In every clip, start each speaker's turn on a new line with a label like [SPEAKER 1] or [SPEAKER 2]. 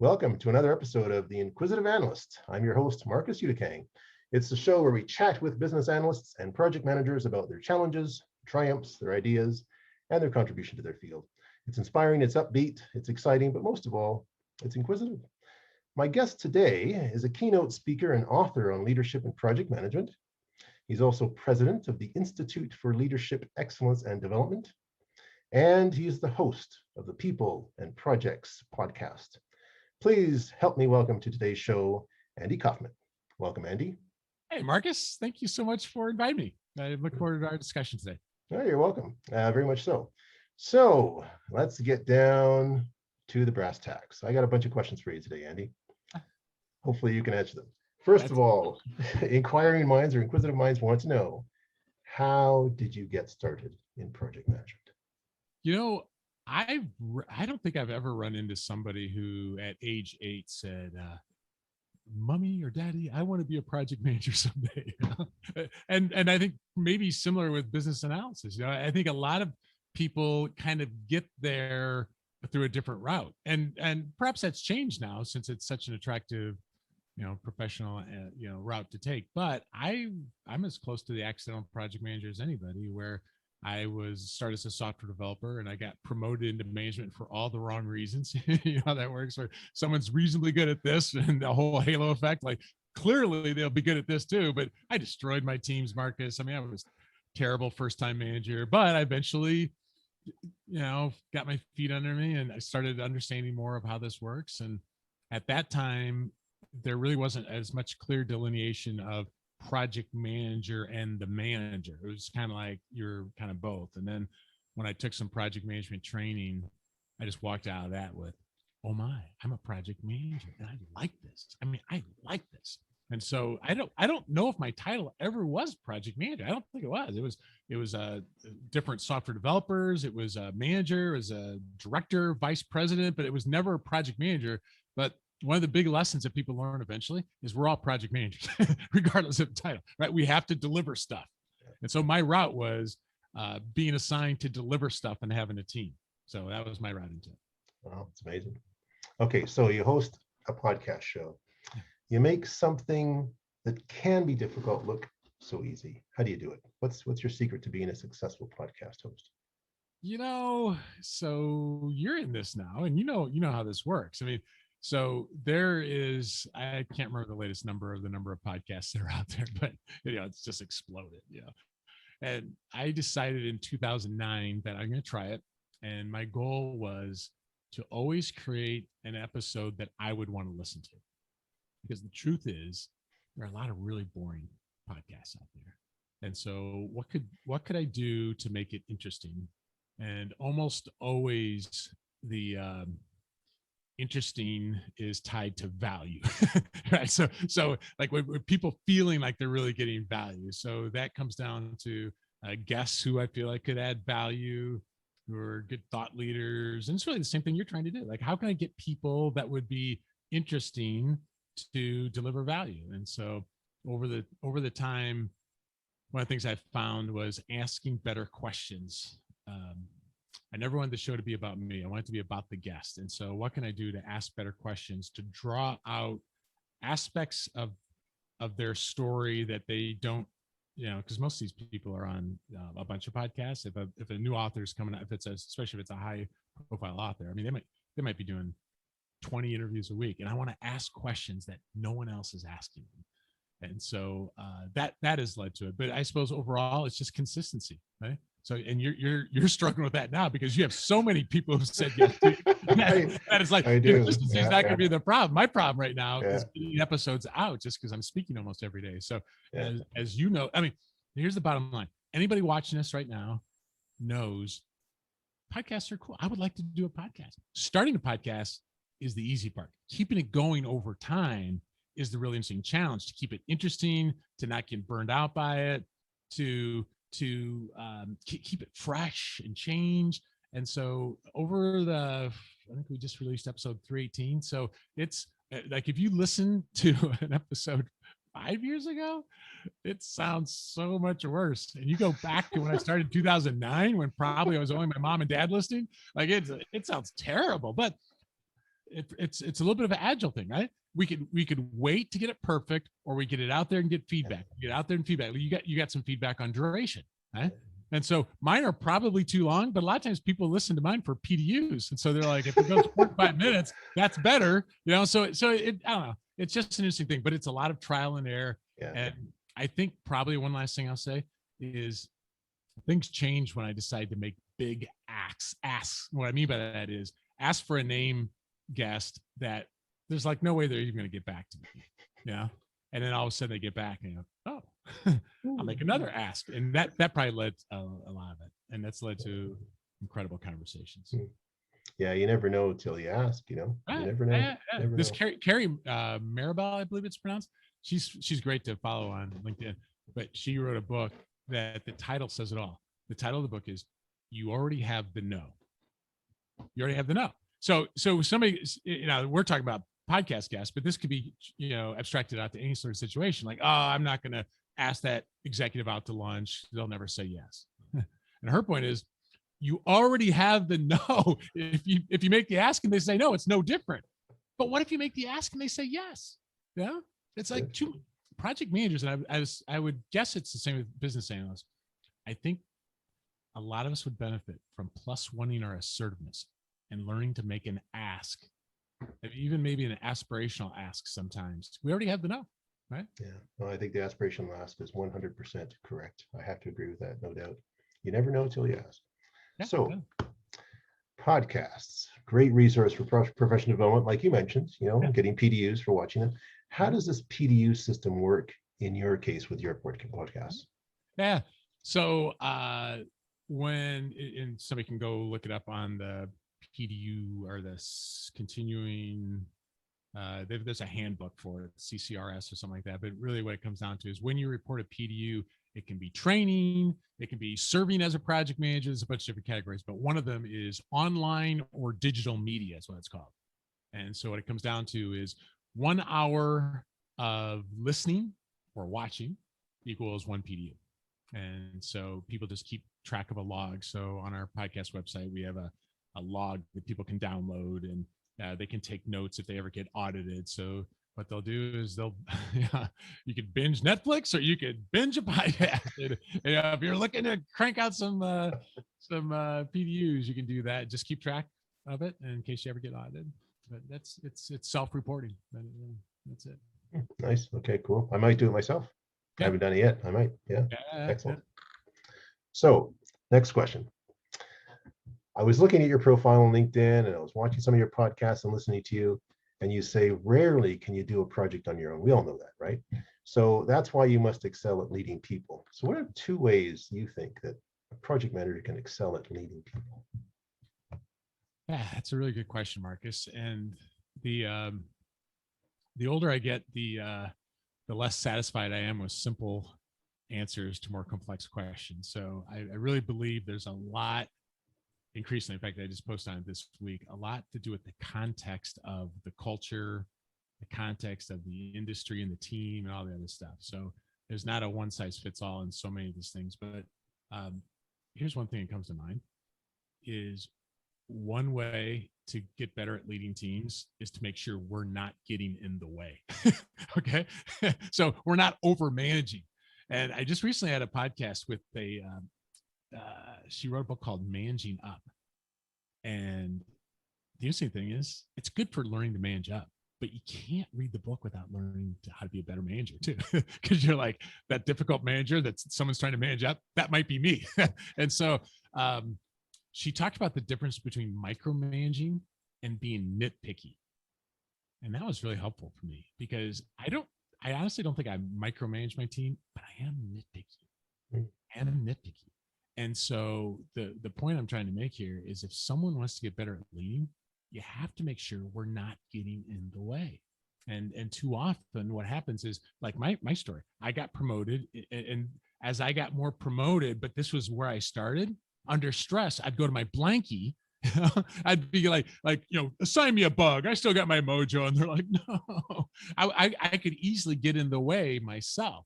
[SPEAKER 1] Welcome to another episode of The Inquisitive Analyst. I'm your host, Marcus Uticang. It's the show where we chat with business analysts and project managers about their challenges, triumphs, their ideas, and their contribution to their field. It's inspiring, it's upbeat, it's exciting, but most of all, it's inquisitive. My guest today is a keynote speaker and author on leadership and project management. He's also president of the Institute for Leadership Excellence and Development, and he is the host of the People and Projects podcast. Please help me welcome to today's show, Andy Kaufman. Welcome, Andy.
[SPEAKER 2] Hey, Marcus. Thank you so much for inviting me. I look forward to our discussion today.
[SPEAKER 1] Oh, you're welcome. Very much so. So let's get down to the brass tacks. I got a bunch of questions for you today, Andy. Hopefully you can answer them. First of all, inquiring minds or inquisitive minds want to know, how did you get started in project management?
[SPEAKER 2] You know, I don't think I've ever run into somebody who at age 8 said, Mommy or Daddy, I want to be a project manager someday. and I think maybe similar with business analysis. I think a lot of people kind of get there through a different route, and perhaps that's changed now since it's such an attractive professional route to take. But I'm as close to the accidental project manager as anybody, where I started as a software developer and I got promoted into management for all the wrong reasons. You know how that works, where someone's reasonably good at this and the whole halo effect, like clearly they'll be good at this too. But I destroyed my teams, Marcus. I mean, I was terrible first-time manager, but I eventually, got my feet under me and I started understanding more of how this works. And at that time, there really wasn't as much clear delineation of project manager and the manager. It was kind of like you're kind of both. And then when I took some project management training, I just walked out of that with, oh my, I'm a project manager and I like this. I like this. And so I don't know if my title ever was project manager. I don't think it was. It was different software developers. It was a manager, it was a director, vice president, but it was never a project manager. But one of the big lessons that people learn eventually is we're all project managers, regardless of the title, right? We have to deliver stuff. And so my route was being assigned to deliver stuff and having a team. So that was my route into it.
[SPEAKER 1] Wow, it's amazing. Okay, so you host a podcast show. You make something that can be difficult look so easy. How do you do it? What's your secret to being a successful podcast host?
[SPEAKER 2] So you're in this now, and you know how this works. I mean, so there is, I can't remember the latest number of podcasts that are out there, but it's just exploded. And I decided in 2009 that I'm going to try it. And my goal was to always create an episode that I would want to listen to. Because the truth is, there are a lot of really boring podcasts out there. And so what could I do to make it interesting? And almost always the interesting is tied to value, right? So like when people feeling like they're really getting value. So that comes down to guests who I feel like could add value, who are good thought leaders. And it's really the same thing you're trying to do. Like, how can I get people that would be interesting to deliver value? And so over the time, one of the things I found was asking better questions. I never wanted the show to be about me. I wanted it to be about the guest. And so what can I do to ask better questions, to draw out aspects of their story that they don't, because most of these people are on a bunch of podcasts. If a new author is coming out, especially if it's a high profile author, I mean, they might be doing 20 interviews a week. And I want to ask questions that no one else is asking them. And so that has led to it. But I suppose overall, it's just consistency, right? So, and you're struggling with that now because you have so many people who've said yes. That is like, consistency is not going to be the problem. My problem right now is getting episodes out just because I'm speaking almost every day. So as you know, I mean, here's the bottom line. Anybody watching this right now knows podcasts are cool. I would like to do a podcast. Starting a podcast is the easy part. Keeping it going over time is the really interesting challenge, to keep it interesting, to not get burned out by it, to keep it fresh and change. And so I think we just released episode 318. So it's like, if you listen to an episode 5 years ago, it sounds so much worse. And you go back to when I started in 2009, when probably I was only my mom and dad listening, like it sounds terrible. But it's a little bit of an agile thing, right? We could wait to get it perfect, or we get it out there and get feedback. Get out there and feedback. You got some feedback on duration, right? And so mine are probably too long, but a lot of times people listen to mine for PDUs, and so they're like, if it goes 45 minutes, that's better, you know. So it, I don't know. It's just an interesting thing, but it's a lot of trial and error.
[SPEAKER 1] Yeah.
[SPEAKER 2] And I think probably one last thing I'll say is things change when I decide to make big asks. What I mean by that is ask for a name guest that there's like no way they're even going to get back to me. Yeah. And then all of a sudden they get back and oh, I'll make another ask. And that probably led a lot of it. And that's led to incredible conversations.
[SPEAKER 1] Yeah, you never know until you ask, you know. You never know. Never
[SPEAKER 2] this
[SPEAKER 1] know.
[SPEAKER 2] Carrie Maribel, I believe it's pronounced. She's great to follow on LinkedIn, but she wrote a book that the title says it all. The title of the book is "You Already Have the No." You already have the no. So somebody, you know, we're talking about podcast guests, but this could be, you know, abstracted out to any sort of situation. Like, oh, I'm not going to ask that executive out to lunch. They'll never say yes. And her point is, you already have the no. If you make the ask and they say no, it's no different. But what if you make the ask and they say yes? Yeah, it's like two project managers, and I would guess it's the same with business analysts. I think a lot of us would benefit from plus oneing our assertiveness and learning to make an ask, even maybe an aspirational ask. Sometimes we already have the no, right?
[SPEAKER 1] Yeah, well, I think the aspirational ask is 100% correct. I have to agree with that, no doubt. You never know until you ask.
[SPEAKER 2] Yeah,
[SPEAKER 1] so
[SPEAKER 2] yeah.
[SPEAKER 1] Podcasts, great resource for professional development, like you mentioned, you know,
[SPEAKER 2] Yeah.
[SPEAKER 1] getting PDUs for watching them. How does this PDU system work in your case with your podcasts?
[SPEAKER 2] Yeah. So when, and somebody can go look it up on the PDU or this continuing, there's a handbook for it, CCRS or something like that. But really what it comes down to is when you report a PDU, it can be training, it can be serving as a project manager. There's a bunch of different categories, but one of them is online or digital media is what it's called. And so what it comes down to is 1 hour of listening or watching equals one PDU. And so people just keep track of a log. So on our podcast website, we have a log that people can download, and they can take notes if they ever get audited. So what they'll do is you could binge Netflix or you could binge a podcast. And, if you're looking to crank out some PDUs, you can do that. Just keep track of it in case you ever get audited. But it's self-reporting. That's it.
[SPEAKER 1] Nice. Okay, cool. I might do it myself. I haven't done it yet. I might. Yeah. Excellent. So next question. I was looking at your profile on LinkedIn and I was watching some of your podcasts and listening to you, and you say rarely can you do a project on your own. We all know that, right? So that's why you must excel at leading people. So what are 2 ways you think that a project manager can excel at leading people?
[SPEAKER 2] Yeah, that's a really good question, Marcus. And the older I get, the less satisfied I am with simple answers to more complex questions. So I really believe there's a lot, increasingly, in fact, I just posted on it this week, a lot to do with the context of the culture, the context of the industry and the team and all the other stuff. So there's not a one size fits all in so many of these things. But here's one thing that comes to mind is one way to get better at leading teams is to make sure we're not getting in the way. Okay. So we're not over managing. And I just recently had a podcast with she wrote a book called Managing Up. And the interesting thing is it's good for learning to manage up, but you can't read the book without learning how to be a better manager too. Cause you're like that difficult manager that someone's trying to manage up. That might be me. And so, she talked about the difference between micromanaging and being nitpicky. And that was really helpful for me because I honestly don't think I micromanage my team, but I am nitpicky. And so the point I'm trying to make here is if someone wants to get better at leading, you have to make sure we're not getting in the way. And too often what happens is like my story, I got promoted, and as I got more promoted, but this was where I started, under stress, I'd go to my blankie. I'd be like, assign me a bug. I still got my mojo. And they're like, no, I could easily get in the way myself.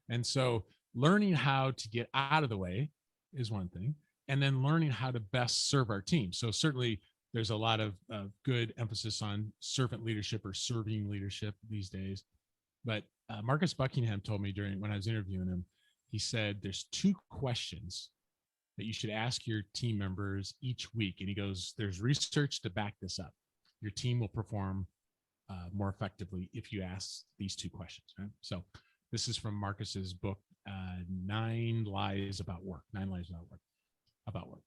[SPEAKER 2] And so learning how to get out of the way is one thing. And then learning how to best serve our team. So certainly there's a lot of good emphasis on servant leadership or serving leadership these days. But Marcus Buckingham told me when I was interviewing him, he said there's 2 questions that you should ask your team members each week. And he goes, there's research to back this up. Your team will perform more effectively if you ask these 2 questions. Right? So this is from Marcus's book, 9 Lies About Work. 9 Lies About Work.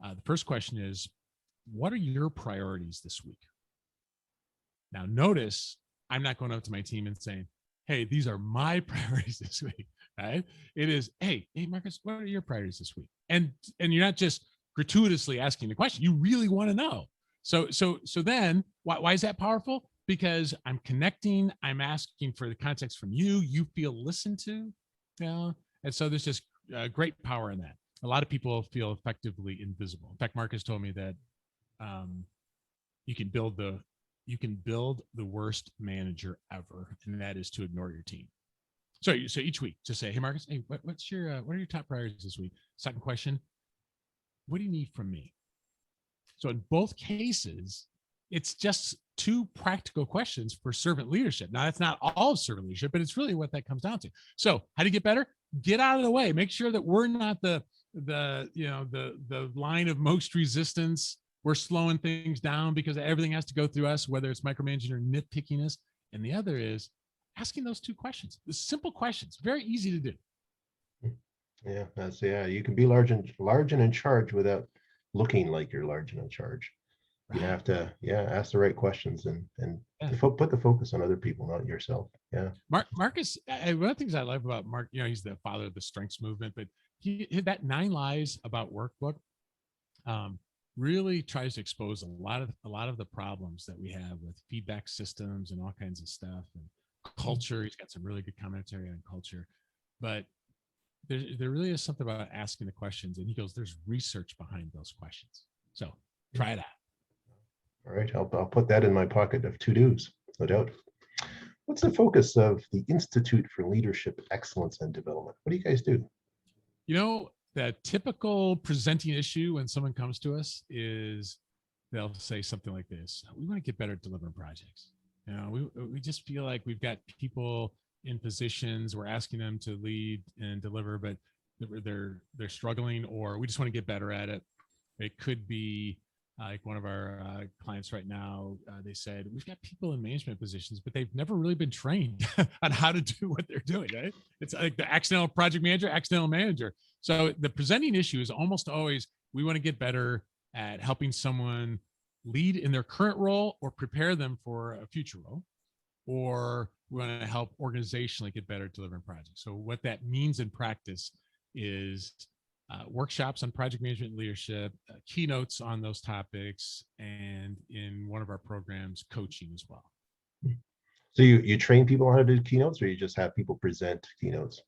[SPEAKER 2] The first question is, what are your priorities this week? Now, notice I'm not going up to my team and saying, hey, these are my priorities this week, right? It is, hey, Marcus, what are your priorities this week? And you're not just gratuitously asking the question. You really want to know. So then why is that powerful? Because I'm connecting, I'm asking for the context from you, you feel listened to, and so there's just great power in that. A lot of people feel effectively invisible. In fact, Marcus told me that you can build the worst manager ever, and that is to ignore your team. So each week, just say, hey, Marcus, hey, what are your top priorities this week? Second question, what do you need from me? So in both cases, it's just 2 practical questions for servant leadership. Now, that's not all of servant leadership, but it's really what that comes down to. So how do you get better? Get out of the way. Make sure that we're not the line of most resistance. We're slowing things down because everything has to go through us, whether it's micromanaging or nitpickiness. And the other is asking those 2 questions. The simple questions, very easy to do.
[SPEAKER 1] Yeah, you can be large and in charge without looking like you're large and in charge. You have to, ask the right questions and put the focus on other people, not yourself. Yeah.
[SPEAKER 2] Marcus, one of the things I love about Mark, he's the father of the strengths movement, but that 9 Lies About Work book really tries to expose a lot of the problems that we have with feedback systems and all kinds of stuff and culture. He's got some really good commentary on culture, but there really is something about asking the questions. And he goes, there's research behind those questions. So try it out.
[SPEAKER 1] All right, I'll put that in my pocket of to-dos, no doubt. What's the focus of the Institute for Leadership Excellence and Development? What do you guys do?
[SPEAKER 2] The typical presenting issue when someone comes to us is they'll say something like this: we want to get better at delivering projects. We just feel like we've got people in positions, we're asking them to lead and deliver, but they're struggling, or we just want to get better at it. It could be like one of our clients right now, they said, we've got people in management positions, but they've never really been trained on how to do what they're doing, right? It's like the accidental project manager, accidental manager. So the presenting issue is almost always, we want to get better at helping someone lead in their current role or prepare them for a future role, or we want to help organizationally get better at delivering projects. So what that means in practice is workshops on project management and leadership, keynotes on those topics, and in one of our programs, coaching as well.
[SPEAKER 1] So you train people how to do keynotes, or you just have people present keynotes?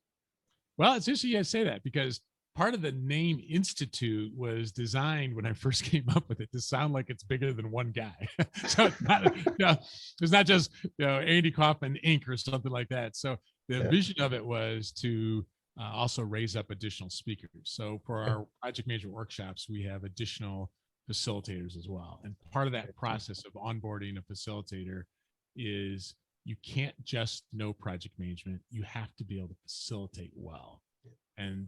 [SPEAKER 2] Well, it's interesting you say that, because part of the name Institute was designed when I first came up with it to sound like it's bigger than one guy. So it's not just Andy Kaufman Inc. or something like that. So the vision of it was to also raise up additional speakers. So for our project management workshops, we have additional facilitators as well. And part of that process of onboarding a facilitator is you can't just know project management. You have to be able to facilitate well. And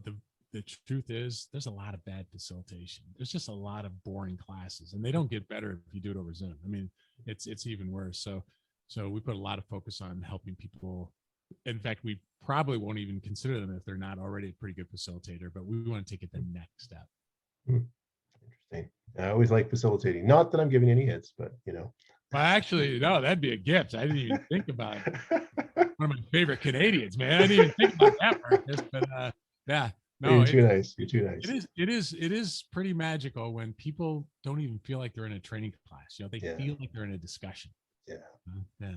[SPEAKER 2] the truth is, there's a lot of bad facilitation. There's just a lot of boring classes, and they don't get better if you do it over Zoom. I mean, it's even worse. So we put a lot of focus on helping people. In fact, we probably won't even consider them if they're not already a pretty good facilitator, but we want to take it the next step.
[SPEAKER 1] Interesting. I always like facilitating. Not that I'm giving any hits, but
[SPEAKER 2] Well, actually, no, that'd be a gift. I didn't even think about it. One of my favorite Canadians, man. I didn't even think about that, Marcus. But yeah, no,
[SPEAKER 1] you're too nice. You're too nice.
[SPEAKER 2] It is pretty magical when people don't even feel like they're in a training class. They feel like they're in a discussion. Yeah,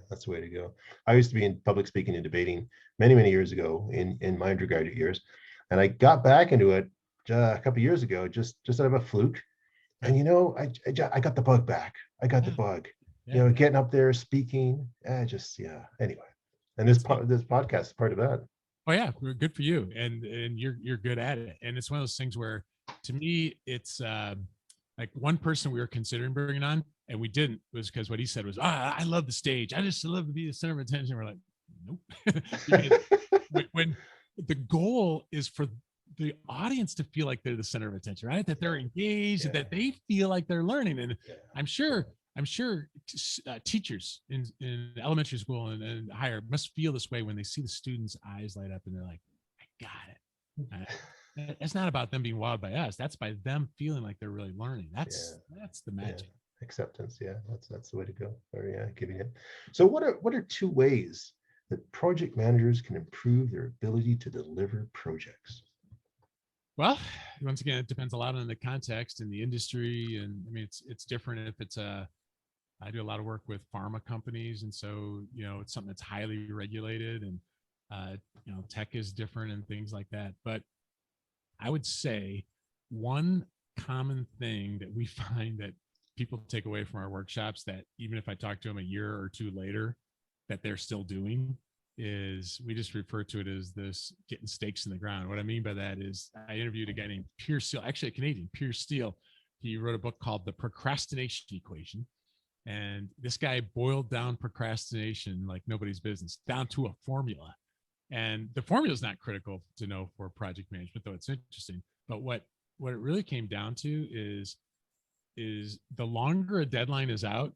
[SPEAKER 1] that's the way to go. I used to be in public speaking and debating many years ago in my undergraduate years, and I got back into it a couple of years ago, just out of a fluke. And I got the bug back. I got the bug. Getting up there speaking. Anyway, and this podcast is part of that.
[SPEAKER 2] Oh yeah, good for you, and you're good at it. And it's one of those things where, to me, it's Like one person we were considering bringing on and we didn't was because what he said was, I love the stage. I just love to be the center of attention. We're like, nope. Because when the goal is for the audience to feel like they're the center of attention, right? That they're engaged, that they feel like they're learning. And I'm sure teachers in elementary school and higher must feel this way when they see the students' eyes light up and they're like, I got it. It's not about them being wowed by us. That's by them feeling like they're really learning. That's the magic.
[SPEAKER 1] Acceptance. Yeah, that's the way to go. Or giving it. So what are two ways that project managers can improve their ability to deliver projects?
[SPEAKER 2] Well, once again, it depends a lot on the context and the industry. And I mean, it's different if it's I do a lot of work with pharma companies. And so, it's something that's highly regulated and, tech is different and things like that. But I would say one common thing that we find that people take away from our workshops that even if I talk to them a year or two later, that they're still doing is we just refer to it as this getting stakes in the ground. What I mean by that is I interviewed a guy named Pierce Steele, actually a Canadian, Pierce Steele. He wrote a book called The Procrastination Equation. And this guy boiled down procrastination like nobody's business down to a formula. And the formula is not critical to know for project management, though it's interesting. But what it really came down to is the longer a deadline is out,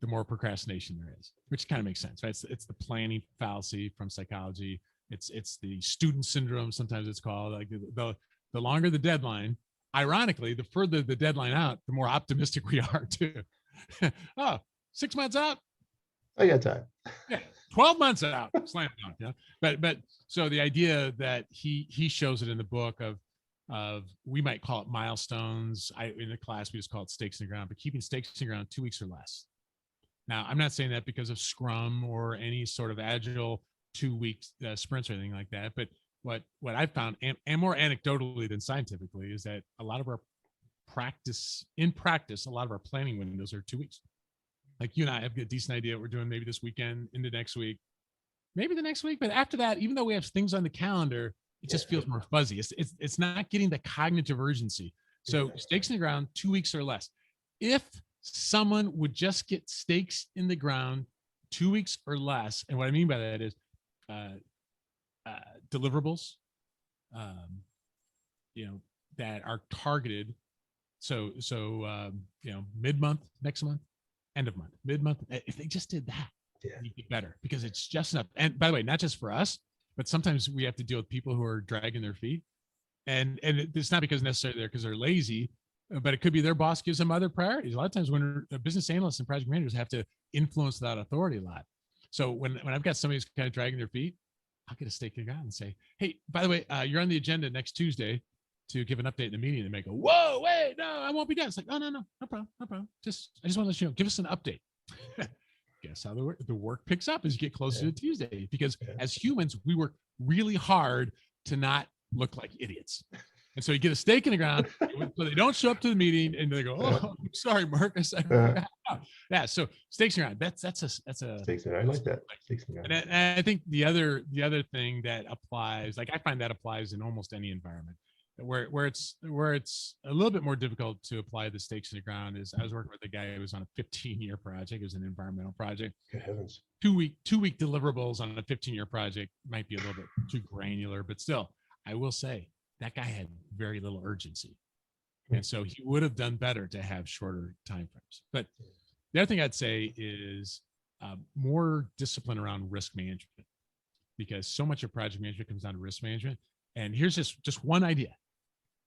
[SPEAKER 2] the more procrastination there is, which kind of makes sense, right? It's the planning fallacy from psychology. It's the student syndrome, sometimes it's called. Like the longer the deadline, ironically, the further the deadline out, the more optimistic we are too. 6 months out,
[SPEAKER 1] I got time.
[SPEAKER 2] 12 months out, slam dunk. But so the idea that he shows it in the book of we might call it milestones. In the class we just call it stakes in the ground, but keeping stakes in the ground 2 weeks or less. Now, I'm not saying that because of Scrum or any sort of agile 2 weeks sprints or anything like that. But what I've found, and more anecdotally than scientifically, is that a lot of our practice, a lot of our planning windows are 2 weeks. Like you and I have a decent idea what we're doing maybe this weekend into next week, maybe the next week. But after that, even though we have things on the calendar, it just feels more fuzzy. It's not getting the cognitive urgency. So stakes in the ground, 2 weeks or less. If someone would just get stakes in the ground 2 weeks or less, and what I mean by that is deliverables, that are targeted. So mid-month, next month, end of month, mid-month. If they just did that, you'd get better because it's just enough. And by the way, not just for us, but sometimes we have to deal with people who are dragging their feet, and it's not because necessarily they're because they're lazy, but it could be their boss gives them other priorities. A lot of times when business analysts and project managers have to influence that authority a lot. So when I've got somebody who's kind of dragging their feet, I'll get a stake in the ground and say, hey, by the way, you're on the agenda next Tuesday to give an update in the meeting. And they go, whoa, wait, no, I won't be done. It's like, oh, no problem. I just want to let you know, give us an update. Guess how the work picks up as you get closer to Tuesday, because as humans, we work really hard to not look like idiots. And so you get a stake in the ground, so they don't show up to the meeting, and they go, "Oh, I'm sorry, Marcus." So stakes in the ground. That's a
[SPEAKER 1] stakes in the ground. I like that. Stakes in the ground.
[SPEAKER 2] And I think the other thing that applies, like I find that applies in almost any environment. Where it's a little bit more difficult to apply the stakes in the ground is I was working with a guy who was on a 15-year project. It was an environmental project.
[SPEAKER 1] Good heavens.
[SPEAKER 2] 2 week deliverables on a 15-year project might be a little bit too granular, but still, I will say that guy had very little urgency. And so he would have done better to have shorter timeframes. But the other thing I'd say is more discipline around risk management, because so much of project management comes down to risk management. And here's just one idea,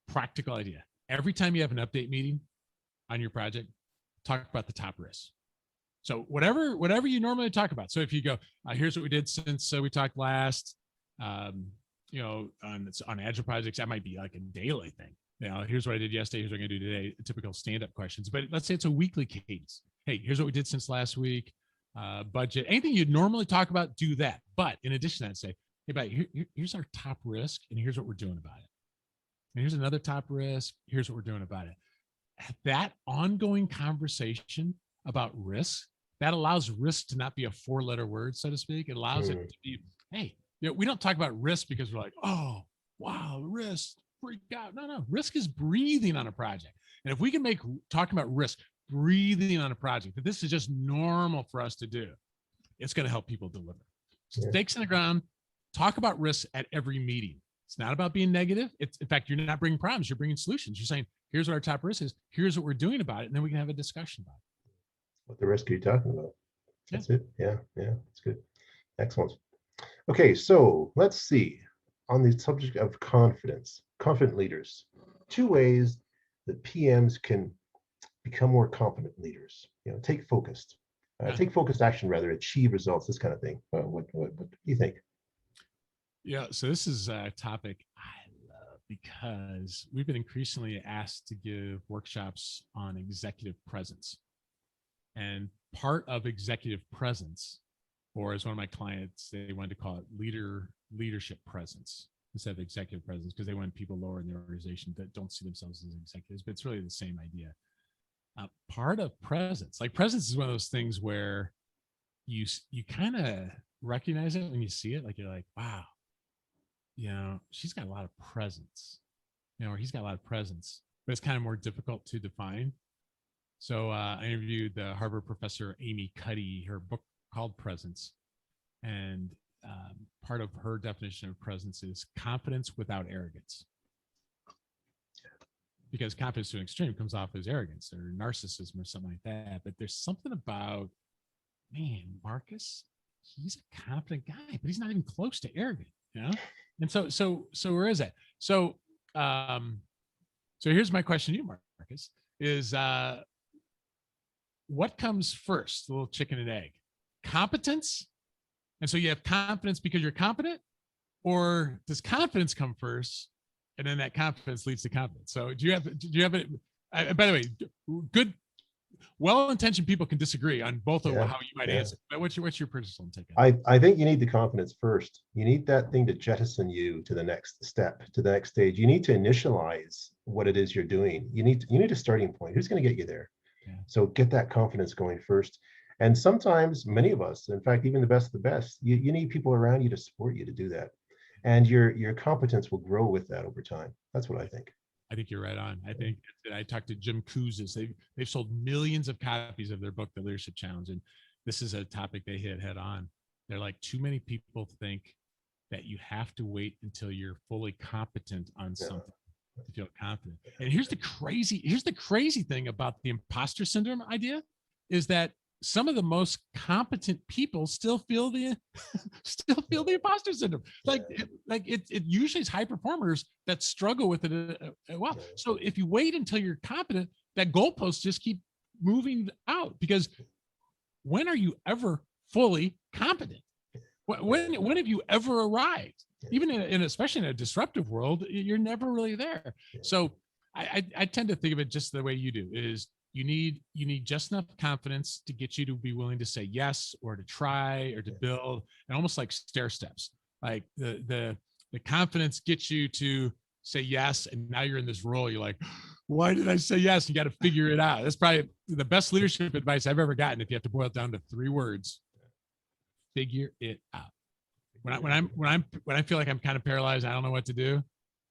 [SPEAKER 2] practical idea. Every time you have an update meeting on your project, talk about the top risks. So whatever you normally talk about. So if you go, here's what we did since we talked last, on agile projects, that might be like a daily thing. Here's what I did yesterday. Here's what I'm going to do today. Typical stand-up questions. But let's say it's a weekly cadence. Hey, here's what we did since last week. Budget, anything you'd normally talk about, do that. But in addition to that, say, hey, buddy, here's our top risk, and here's what we're doing about it. And here's another top risk. Here's what we're doing about it. That ongoing conversation about risk, that allows risk to not be a 4-letter word, so to speak. It allows it to be, hey, we don't talk about risk because we're like, oh, wow, risk. freak out. No. Risk is breathing on a project. And if we can make talking about risk breathing on a project, that this is just normal for us to do, it's going to help people deliver. Stakes in the ground. Talk about risks at every meeting. It's not about being negative. It's, in fact, you're not bringing problems. You're bringing solutions. You're saying, here's what our top risk is. Here's what we're doing about it. And then we can have a discussion about it.
[SPEAKER 1] What the risk are you talking about? That's it. Yeah. That's good. Excellent. Okay, so let's see. On the subject of confidence, confident leaders, 2 ways that PMs can become more competent leaders. Take focused action, rather achieve results, this kind of thing. What do you think?
[SPEAKER 2] Yeah, so this is a topic I love because we've been increasingly asked to give workshops on executive presence. And part of executive presence, or as one of my clients, they wanted to call it leadership presence instead of executive presence, because they want people lower in the organization that don't see themselves as executives, but it's really the same idea. Part of presence is one of those things where you kind of recognize it when you see it. Like, you're like, wow, she's got a lot of presence, or he's got a lot of presence, but it's kind of more difficult to define. So I interviewed the Harvard professor Amy Cuddy, her book called Presence. And part of her definition of presence is confidence without arrogance. Because confidence to an extreme comes off as arrogance or narcissism or something like that. But there's something about, man, Marcus, he's a confident guy, but he's not even close to arrogant, And so where is that? So here's my question to you, Marcus, is what comes first, the little chicken and egg? Competence? And so you have confidence because you're competent, or does confidence come first and then that confidence leads to confidence? So do you have it? By the way, good, well-intentioned people can disagree on both of how you might answer. But what's your personal take on it?
[SPEAKER 1] I think you need the confidence first. You need that thing to jettison you to the next step, to the next stage. You need to initialize what it is you're doing. You need a starting point. Who's going to get you there? Yeah. So get that confidence going first. And sometimes, many of us, in fact, even the best of the best, you need people around you to support you to do that. And your competence will grow with that over time. That's what I think.
[SPEAKER 2] I think you're right on. I think I talked to Jim Kouzes. They've sold millions of copies of their book, The Leadership Challenge. And this is a topic they hit head on. They're like, too many people think that you have to wait until you're fully competent on something to feel confident. And here's the crazy thing about the imposter syndrome idea is that some of the most competent people still feel the imposter syndrome. It usually is high performers that struggle with it well. So if you wait until you're competent, that goalposts just keep moving out, because when are you ever fully competent? When have you ever arrived? Even especially in a disruptive world, you're never really there. So I tend to think of it just the way you do, is you need just enough confidence to get you to be willing to say yes, or to try, or to build, and almost like stair steps. Like the confidence gets you to say yes, and now you're in this role. You're like, why did I say yes? You got to figure it out. That's probably the best leadership advice I've ever gotten. If you have to boil it down to 3 words, figure it out. When I feel like I'm kind of paralyzed, I don't know what to do,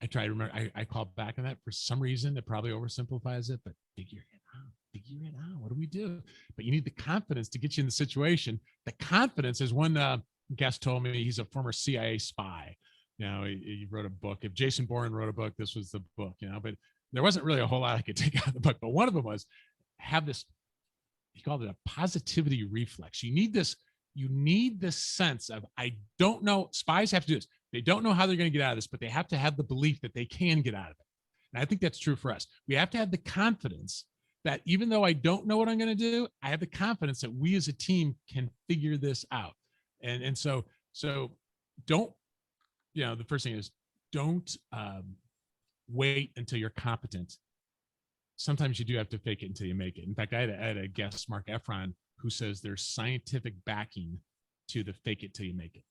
[SPEAKER 2] I try to remember. I call back on that. For some reason, it probably oversimplifies it, but figure it out. Figure it out. What do we do? But you need the confidence to get you in the situation. The confidence is one guest told me, he's a former CIA spy. He wrote a book. If Jason Bourne wrote a book, this was the book, but there wasn't really a whole lot I could take out of the book. But one of them was have this, he called it a positivity reflex. You need this sense of, I don't know, spies have to do this. They don't know how they're going to get out of this, but they have to have the belief that they can get out of it. And I think that's true for us. We have to have the confidence that even though I don't know what I'm going to do, I have the confidence that we as a team can figure this out. And so don't, the first thing is, don't wait until you're competent. Sometimes you do have to fake it until you make it. In fact, I had a guest, Mark Efron, who says there's scientific backing to the fake it till you make it.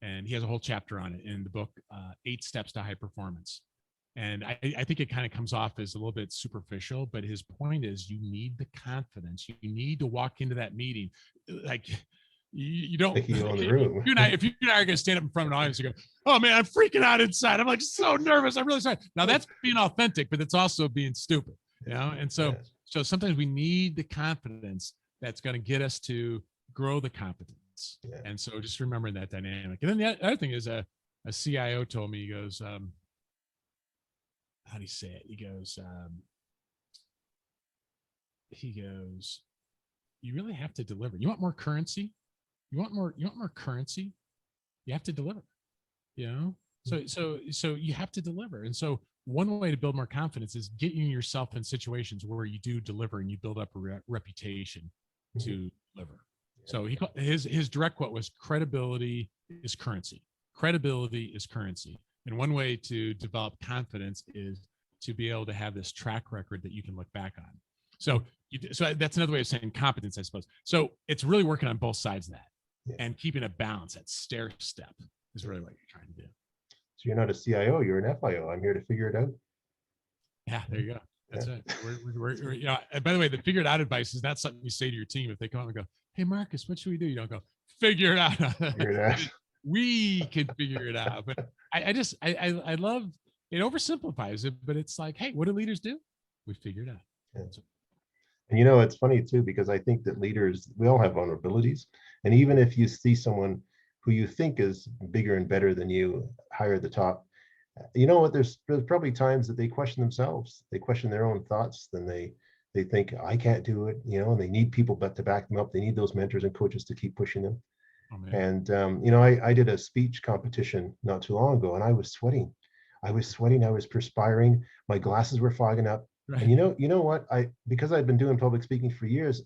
[SPEAKER 2] And he has a whole chapter on it in the book, 8 Steps to High Performance. And I think it kind of comes off as a little bit superficial, but his point is, you need the confidence. You need to walk into that meeting. Like, you don't,
[SPEAKER 1] Like you own the room.
[SPEAKER 2] if you and I are going to stand up in front of an audience and go, oh man, I'm freaking out inside. I'm like so nervous. I'm really sorry. Now that's being authentic, but it's also being stupid, you know? And so, so sometimes we need the confidence that's going to get us to grow the competence.
[SPEAKER 1] Yeah.
[SPEAKER 2] And so just remembering that dynamic. And then the other thing is a CIO told me, he goes, how do you say it? He goes, you really have to deliver. You want more currency? You want more currency? You have to deliver, you know? So you have to deliver. And so one way to build more confidence is getting yourself in situations where you do deliver and you build up a reputation to deliver. So his direct quote was, credibility is currency. Credibility is currency. And one way to develop confidence is to be able to have this track record that you can look back on. So that's another way of saying competence, I suppose. So it's really working on both sides of that and keeping a balance. That stair step is really what you're trying to do.
[SPEAKER 1] So you're not a CIO, you're an FIO. I'm here to figure it out.
[SPEAKER 2] Yeah, there you go. That's it. We're you know, and by the way, the figured out advice is not something you say to your team. If they come up and go, hey, Marcus, what should we do? You don't go, figure it out.
[SPEAKER 1] Figure it out.
[SPEAKER 2] We can figure it out. But I love, it oversimplifies it, but it's like, hey, what do leaders do? We figure it out.
[SPEAKER 1] Yeah. And you know, it's funny too, because I think that leaders, we all have vulnerabilities. And even if you see someone who you think is bigger and better than you, higher at the top, you know what, there's probably times that they question themselves. They question their own thoughts. Then they think, I can't do it, you know, and they need people to back them up. They need those mentors and coaches to keep pushing them. Oh, and, you know, I did a speech competition not too long ago, and I was sweating. I was perspiring. My glasses were fogging up. Right. And you know what? Because I've been doing public speaking for years,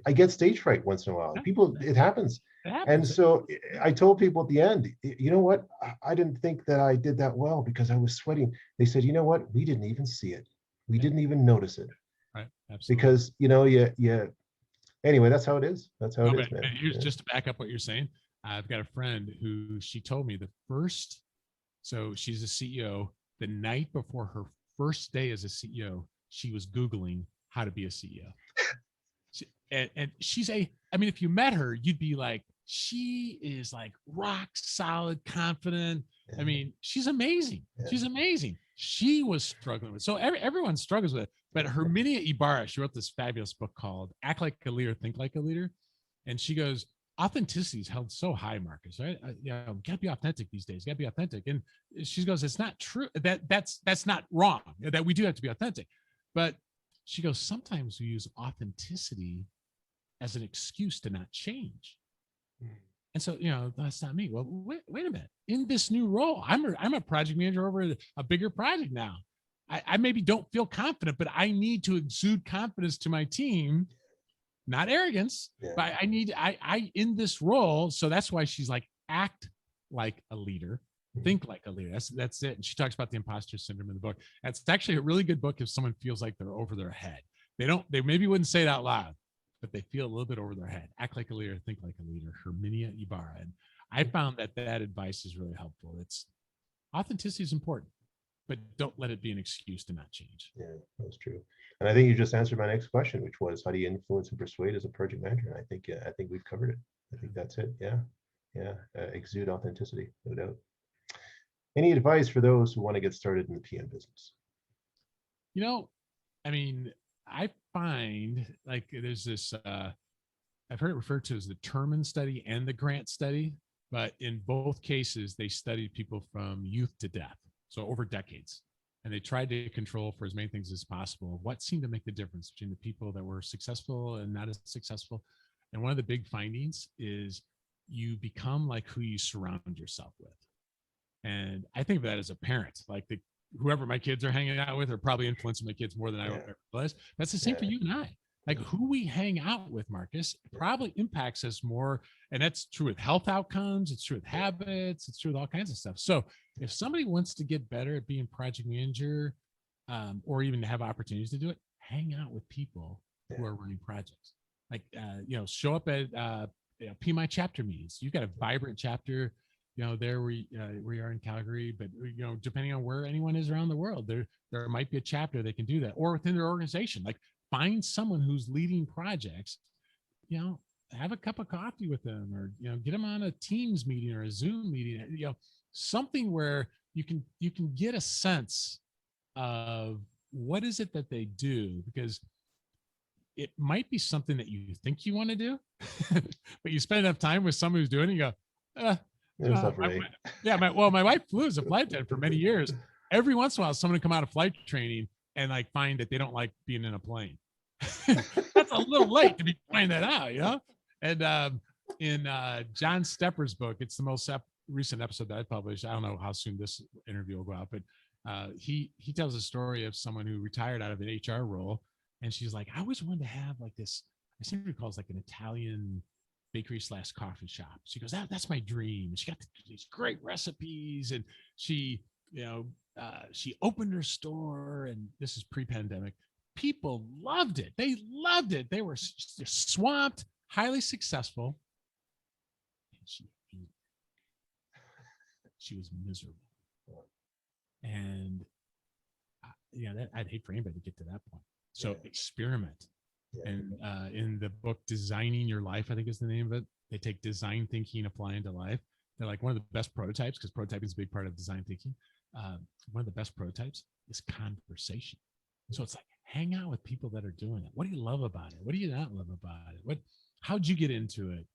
[SPEAKER 1] I get stage fright once in a while. People, it happens. And so I told people at the end, you know what? I didn't think that I did that well because I was sweating. They said, you know what? We didn't even see it. We didn't even notice it.
[SPEAKER 2] Right. Absolutely.
[SPEAKER 1] Because, you know, anyway, that's how it is. That's how it is, man.
[SPEAKER 2] Here's just to back up what you're saying. I've got a friend who, she told me so she's a CEO. The night before her first day as a CEO, she was Googling how to be a CEO. And she's I mean, if you met her, you'd be like, she is like rock solid, confident. Yeah. I mean, she's amazing. Yeah. She's amazing. She was struggling with, so everyone struggles with it. But Herminia Ibarra, she wrote this fabulous book called Act Like a Leader, Think Like a Leader. And she goes, authenticity is held so high, Marcus, right? You know, gotta be authentic these days. Gotta be authentic. And she goes, it's not true. That's not wrong. That we do have to be authentic. But she goes, sometimes we use authenticity as an excuse to not change. And so, you know, that's not me. Well, wait a minute. In this new role, I'm a project manager over a bigger project now. I maybe don't feel confident, but I need to exude confidence to my team, not arrogance, but I in this role. So that's why she's like, act like a leader, think like a leader. That's it. And she talks about the imposter syndrome in the book. That's actually a really good book if someone feels like they're over their head. They maybe wouldn't say it out loud, but they feel a little bit over their head. Act like a leader, think like a leader. Herminia Ibarra. And I found that advice is really helpful. Authenticity is important, but don't let it be an excuse to not change. Yeah,
[SPEAKER 1] that's true. And I think you just answered my next question, which was, how do you influence and persuade as a project manager? And I think we've covered it. I think that's it. Yeah. Exude authenticity, no doubt. Any advice for those who want to get started in the PM business?
[SPEAKER 2] You know, I mean, I find like there's this, I've heard it referred to as the Terman study and the Grant study, but in both cases, they studied people from youth to death. So over decades. And they tried to control for as many things as possible what seemed to make the difference between the people that were successful and not as successful. And one of the big findings is you become like who you surround yourself with. And I think of that as a parent, like whoever my kids are hanging out with are probably influencing my kids more than I ever realized. That's the same for you and I. Like who we hang out with, Marcus, probably impacts us more. And that's true with health outcomes. It's true with habits. It's true with all kinds of stuff. So if somebody wants to get better at being project manager, or even to have opportunities to do it, hang out with people who are running projects. Like, show up at P My chapter meetings. You've got a vibrant chapter, there where you are in Calgary, but depending on where anyone is around the world, there might be a chapter that can do that, or within their organization. Like, find someone who's leading projects, have a cup of coffee with them, or get them on a Teams meeting or a Zoom meeting, something where you can get a sense of what is it that they do, because it might be something that you think you want to do, but you spend enough time with someone who's doing it, you go,
[SPEAKER 1] It's not for me.
[SPEAKER 2] my wife flew as a flight attendant for many years. Every once in a while, someone would come out of flight training and like find that they don't like being in a plane. That's a little late to be finding that out, And in John Stepper's book, it's the most recent episode that I published. I don't know how soon this interview will go out, but he tells a story of someone who retired out of an HR role, and she's like, I always wanted to have like this. I seem to recall it's like an Italian bakery / coffee shop. She goes, that's my dream. She got these great recipes, and she opened her store, and this is pre-pandemic. People loved it. They loved it. They were just swamped, highly successful. And she was miserable. And I'd hate for anybody to get to that point. So experiment. Yeah. And in the book, Designing Your Life, I think is the name of it. They take design thinking, apply into life. They're like one of the best prototypes, because prototyping is a big part of design thinking. One of the best prototypes is conversation. So it's like, hang out with people that are doing it. What do you love about it? What do you not love about it? How'd you get into it?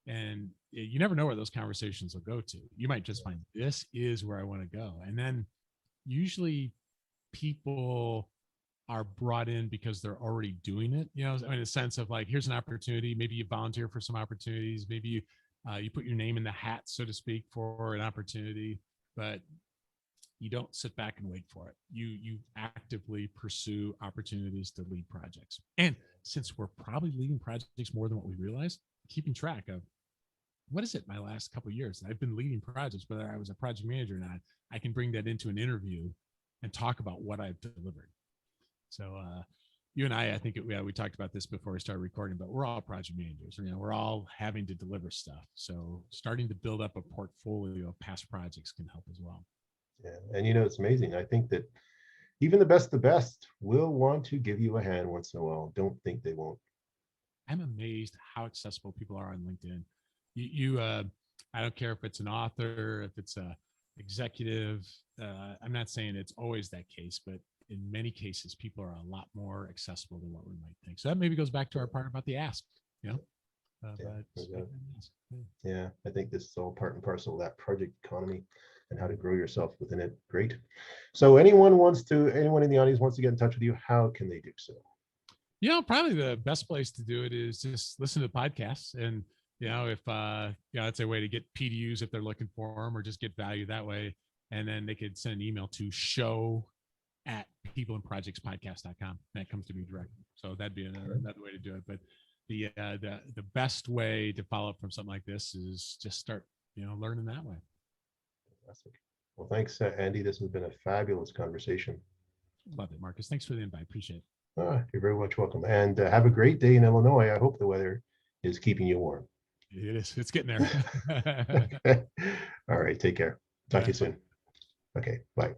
[SPEAKER 2] And you never know where those conversations will go to. You might just find this is where I want to go. And then usually people are brought in because they're already doing it, in a sense of like, here's an opportunity. Maybe you volunteer for some opportunities. Maybe you put your name in the hat, so to speak, for an opportunity, but you don't sit back and wait for it. You actively pursue opportunities to lead projects. And since we're probably leading projects more than what we realize, keeping track of what is it my last couple of years, I've been leading projects, whether I was a project manager or not, I can bring that into an interview and talk about what I've delivered. So you and I think we talked about this before we started recording, but we're all project managers. We're all having to deliver stuff. So starting to build up a portfolio of past projects can help as well.
[SPEAKER 1] Yeah, and it's amazing. I think that even the best will want to give you a hand once in a while. Don't think they won't.
[SPEAKER 2] I'm amazed how accessible people are on LinkedIn. I don't care if it's an author, if it's a executive. I'm not saying it's always that case, but in many cases, people are a lot more accessible than what we might think. So that maybe goes back to our part about the ask.
[SPEAKER 1] Yeah, I think this is all part and parcel of that project economy and how to grow yourself within it. Great. So anyone in the audience wants to get in touch with you, how can they do so?
[SPEAKER 2] Probably the best place to do it is just listen to podcasts. And, if, that's a way to get PDUs if they're looking for them, or just get value that way. And then they could send an email to show@peopleandprojectspodcast.com. That comes to me directly. So that'd be another way to do it. But the best way to follow up from something like this is just start, learning that way.
[SPEAKER 1] Fantastic. Well, thanks, Andy. This has been a fabulous conversation.
[SPEAKER 2] Love it, Marcus. Thanks for the invite. Appreciate it.
[SPEAKER 1] You're very much welcome. And have a great day in Illinois. I hope the weather is keeping you warm.
[SPEAKER 2] It is. It's getting there.
[SPEAKER 1] Okay. All right. Take care. Talk to you soon. Okay. Bye.